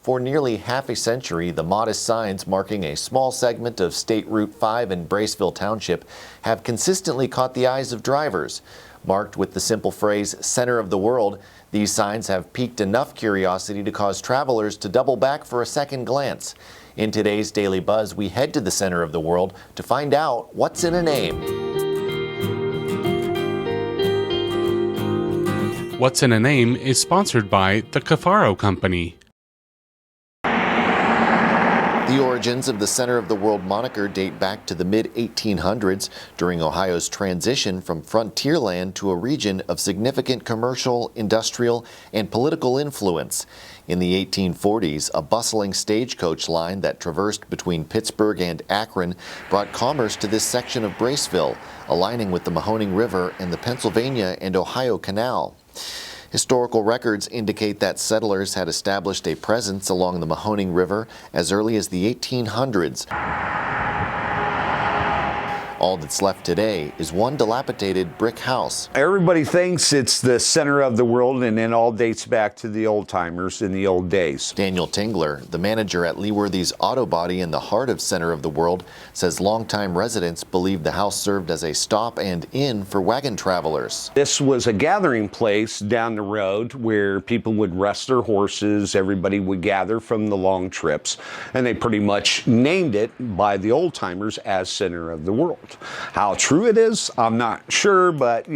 For nearly half a century, the modest signs marking a small segment of State Route 5 in Braceville Township have consistently caught the eyes of drivers. Marked with the simple phrase, "Center of the World," these signs have piqued enough curiosity to cause travelers to double back for a second glance. In today's Daily Buzz, we head to the center of the world to find out what's in a name. What's in a Name is sponsored by the Cafaro Company. The origins of the Center of the World moniker date back to the mid-1800s during Ohio's transition from frontier land to a region of significant commercial, industrial, and political influence. In the 1840s, a bustling stagecoach line that traversed between Pittsburgh and Akron brought commerce to this section of Braceville, aligning with the Mahoning River and the Pennsylvania and Ohio Canal. Historical records indicate that settlers had established a presence along the Mahoning River as early as the 1800s. All that's left today is one dilapidated brick house. Everybody thinks it's the center of the world, and it all dates back to the old timers in the old days. Daniel Tingler, the manager at Leeworthy's Auto Body in the heart of Center of the World, says longtime residents believe the house served as a stop and inn for wagon travelers. This was a gathering place down the road where people would rest their horses, everybody would gather from the long trips, and they pretty much named it by the old timers as Center of the World. How true it is, I'm not sure, but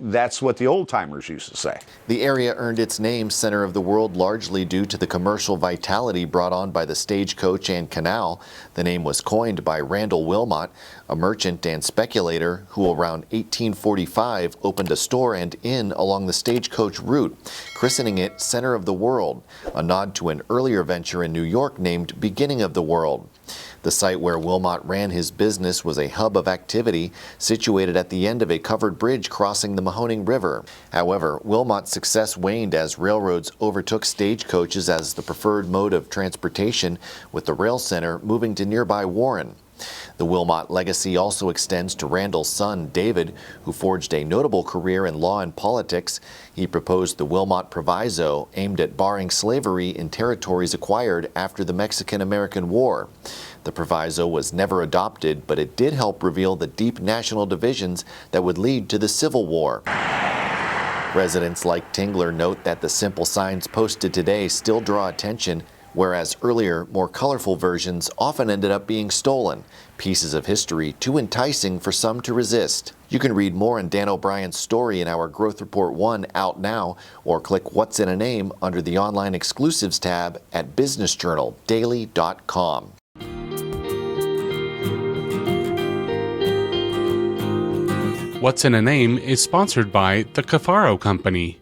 that's what the old timers used to say. The area earned its name Center of the World largely due to the commercial vitality brought on by the stagecoach and canal. The name was coined by Randall Wilmot, a merchant and speculator who around 1845 opened a store and inn along the stagecoach route, christening it Center of the World, a nod to an earlier venture in New York named Beginning of the World. The site where Wilmot ran his business was a hub of activity situated at the end of a covered bridge crossing the Mahoning River. However, Wilmot's success waned as railroads overtook stagecoaches as the preferred mode of transportation, with the rail center moving to nearby Warren. The Wilmot legacy also extends to Randall's son, David, who forged a notable career in law and politics. He proposed the Wilmot Proviso, aimed at barring slavery in territories acquired after the Mexican-American War. The proviso was never adopted, but it did help reveal the deep national divisions that would lead to the Civil War. Residents like Tingler note that the simple signs posted today still draw attention, whereas earlier, more colorful versions often ended up being stolen, pieces of history too enticing for some to resist. You can read more on Dan O'Brien's story in our Growth Report 1 out now, or click What's in a Name under the Online Exclusives tab at businessjournaldaily.com. What's in a Name is sponsored by the Cafaro Company.